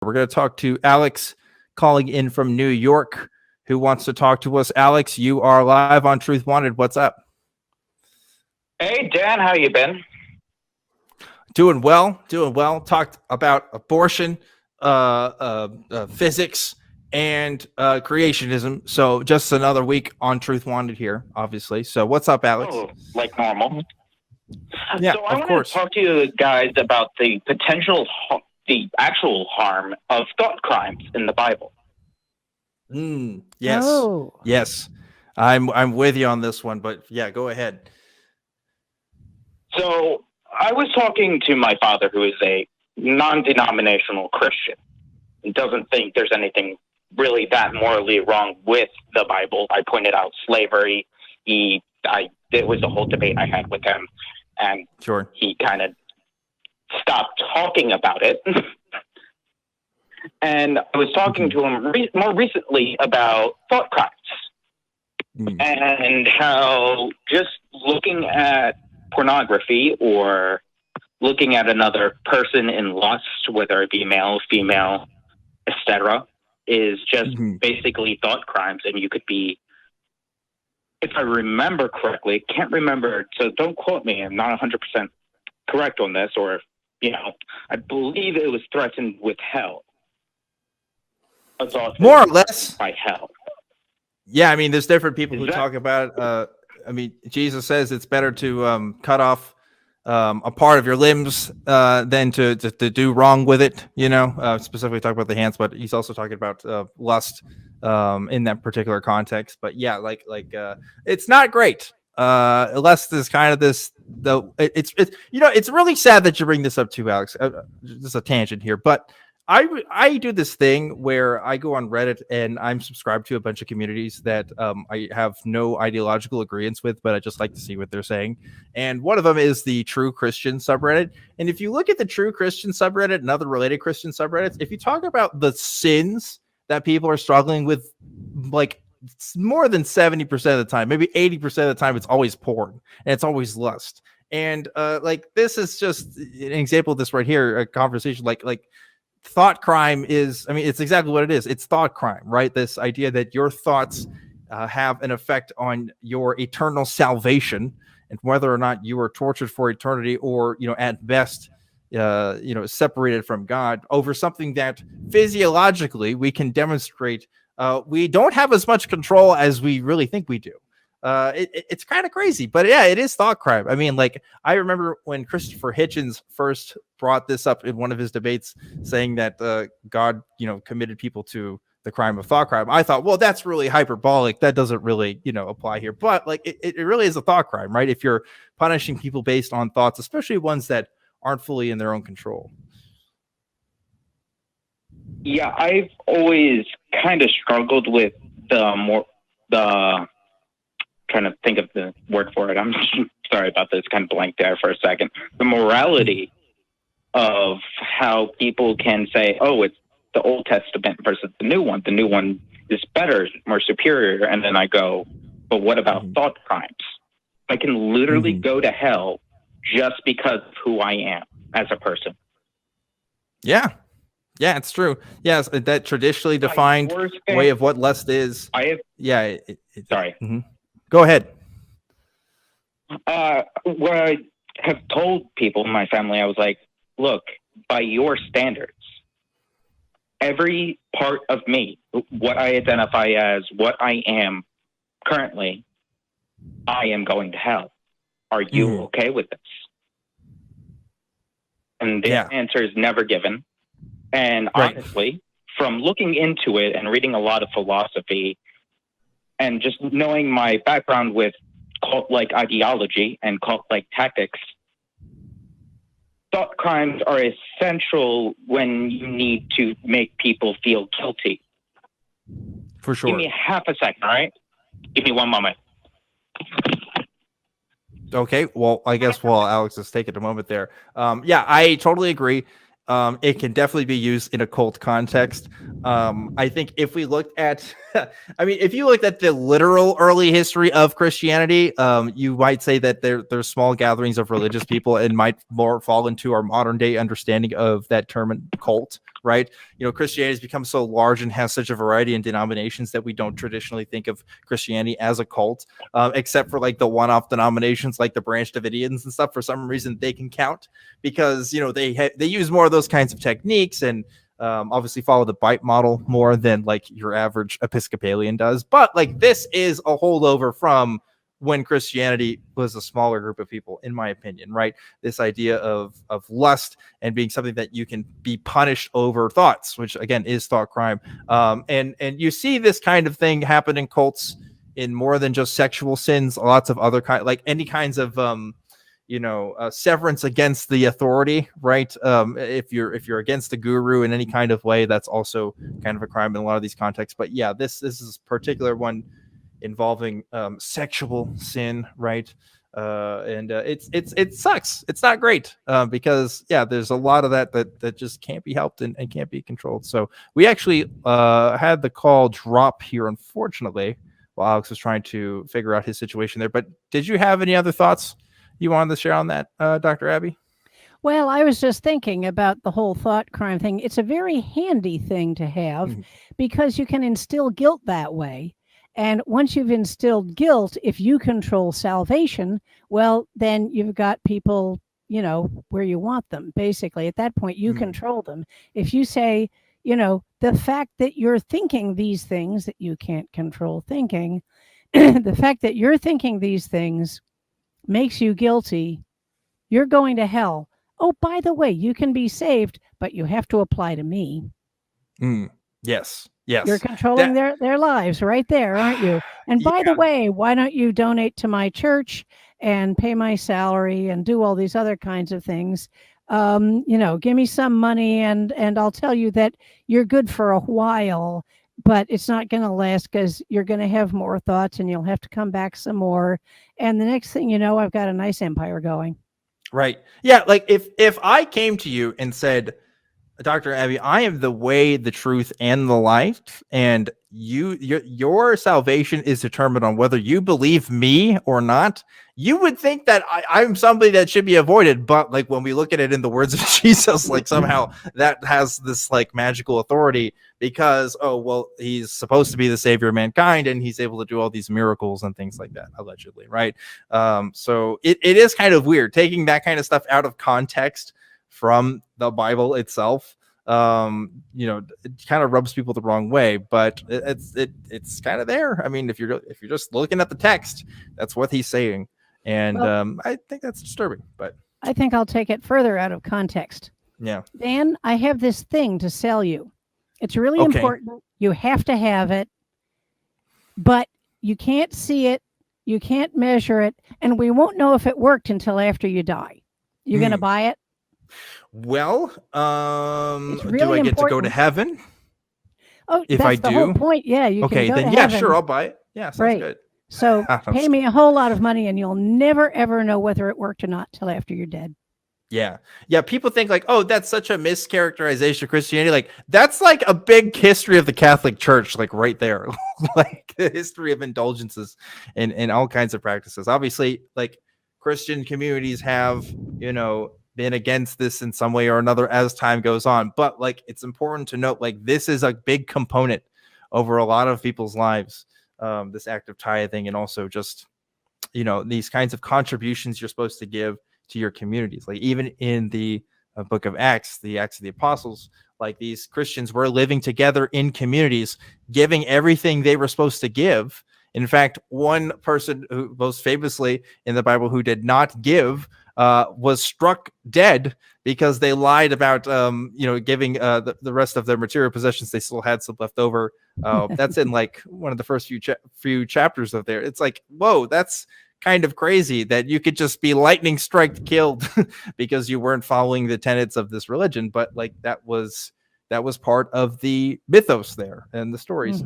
We're going to talk to Alex calling in from New York who wants to talk to us. Alex, you are live on Truth Wanted. What's up? Hey, Dan, how you been? Doing well. Talked about abortion, physics, and creationism. So just another week on Truth Wanted here, obviously. So what's up, Alex? Oh, like normal. Yeah, so I of want course. to talk to you guys about the the actual harm of thought crimes in the Bible. Yes. Oh. Yes. I'm with you on this one, but yeah, go ahead. So I was talking to my father, who is a non-denominational Christian. He doesn't think there's anything really that morally wrong with the Bible. I pointed out slavery. It was a whole debate I had with him, and Sure. he kind of stopped talking about it. And I was talking to him more recently about thought crimes and how just looking at pornography or looking at another person in lust, whether it be male, female, etc., is just basically thought crimes. And you could be, if I remember correctly, can't remember, so don't quote me, I'm not 100% correct on this, or, I believe it was threatened with hell. More or less. By hell. Yeah, I mean, there's different people who talk about Jesus says it's better to cut off a part of your limbs than to do wrong with it, specifically talk about the hands, but he's also talking about lust in that particular context. But yeah, like it's not great. Lust is kind of this, though. It's really sad that you bring this up too, Alex. Just a tangent here, but I do this thing where I go on Reddit and I'm subscribed to a bunch of communities that I have no ideological agreements with, but I just like to see what they're saying. And one of them is the True Christian subreddit. And if you look at the True Christian subreddit and other related Christian subreddits, if you talk about the sins that people are struggling with, like more than 70% of the time, maybe 80% of the time, it's always porn and it's always lust. And this is just an example of this right here, a conversation like thought crime is, it's exactly what it is. It's thought crime, right? This idea that your thoughts have an effect on your eternal salvation and whether or not you are tortured for eternity or, at best, separated from God over something that physiologically we can demonstrate we don't have as much control as we really think we do. It's kind of crazy, but yeah, it is thought crime. I remember when Christopher Hitchens first brought this up in one of his debates, saying that God, committed people to the crime of thought crime. I thought, well, that's really hyperbolic. That doesn't really, apply here. But it really is a thought crime, right? If you're punishing people based on thoughts, especially ones that aren't fully in their own control. Yeah, I've always kind of struggled with trying to think of the word for it. I'm sorry about this, kind of blanked there for a second. The morality of how people can say, oh, it's the Old Testament versus the new one. The new one is better, more superior. And then I go, but what about thought crimes? I can literally go to hell just because of who I am as a person. Yeah. Yeah, it's true. Yes, that traditionally defined way of what lust is. Sorry. Go ahead. What I have told people in my family, I was like, look, by your standards, every part of me, what I identify as, what I am currently, I am going to hell. Are you okay with this? And the answer is never given. And honestly, from looking into it and reading a lot of philosophy and just knowing my background with cult-like ideology and cult-like tactics, thought crimes are essential when you need to make people feel guilty. For sure. Give me half a second, all right? Give me one moment. Okay, well, I guess while Alex is taking a moment there, I totally agree. It can definitely be used in a cult context. I think if we looked at, I mean, if you looked at the literal early history of Christianity, you might say that there's small gatherings of religious people and might more fall into our modern day understanding of that term cult, right? You know, Christianity has become so large and has such a variety in denominations that we don't traditionally think of Christianity as a cult, except for like the one-off denominations like the Branch Davidians and stuff. For some reason, they can count because, you know, they use more of those kinds of techniques and obviously follow the bite model more than like your average Episcopalian does. But like this is a holdover from when Christianity was a smaller group of people, in my opinion, right? This idea of lust and being something that you can be punished over thoughts, which again is thought crime. And you see this kind of thing happen in cults in more than just sexual sins, lots of other like any kinds of severance against the authority, right? If you're against the guru in any kind of way, that's also kind of a crime in a lot of these contexts. But yeah, this is a particular one involving sexual sin, right? It sucks. It's not great because yeah, there's a lot of that just can't be helped and can't be controlled. So we actually had the call drop here, unfortunately, while Alex was trying to figure out his situation there. But did you have any other thoughts you wanted to share on that, Dr. Abby? Well, I was just thinking about the whole thought crime thing. It's a very handy thing to have because you can instill guilt that way. And once you've instilled guilt, if you control salvation, well, then you've got people, you know, where you want them. Basically, at that point, you control them. If you say, you know, the fact that you're thinking these things that you can't control thinking, the fact that you're thinking these things makes you guilty, you're going to hell. Oh, by the way, you can be saved, but you have to apply to me. Yes. You're controlling their lives right there, aren't you? And by the way, why don't you donate to my church and pay my salary and do all these other kinds of things? You know, give me some money and I'll tell you that you're good for a while, but it's not going to last because you're going to have more thoughts and you'll have to come back some more. And the next thing you know, I've got a nice empire going. Right. Yeah. Like if I came to you and said, Dr. Abby, I am the way, the truth, and the life, and your salvation is determined on whether you believe me or not, you would think that I'm somebody that should be avoided. But like when we look at it in the words of Jesus, like somehow that has this like magical authority because, oh, well, he's supposed to be the savior of mankind and he's able to do all these miracles and things like that, allegedly, right? So it is kind of weird taking that kind of stuff out of context from the Bible itself. You know, it kind of rubs people the wrong way, but it's kind of there. I mean, if you're just looking at the text, that's what he's saying, and I think that's disturbing. But I think I'll take it further out of context. Yeah, Dan, I have this thing to sell you. It's really important. You have to have it, but you can't see it, you can't measure it, and we won't know if it worked until after you die. You're going to buy it? Well, really do I get important to go to heaven? Oh, if that's I the do? whole point. Yeah, you okay, can go then to yeah, heaven. sure, I'll buy it. Yeah, sounds good. So pay me a whole lot of money, and you'll never ever know whether it worked or not till after you're dead. Yeah. People think like, oh, that's such a mischaracterization of Christianity. Like that's like a big history of the Catholic Church, like right there, like the history of indulgences and all kinds of practices. Obviously, like Christian communities have, you know, been against this in some way or another as time goes on. But like, it's important to note, like, this is a big component over a lot of people's lives. This act of tithing and also just, you know, these kinds of contributions you're supposed to give to your communities. Like even in the book of Acts, the Acts of the Apostles, like these Christians were living together in communities, giving everything they were supposed to give. In fact, one person who most famously in the Bible who did not give was struck dead because they lied about, you know, giving the rest of their material possessions. They still had some left over. That's in like one of the first few chapters of there. It's like, whoa, that's kind of crazy that you could just be lightning strike killed because you weren't following the tenets of this religion. But like that was part of the mythos there and the stories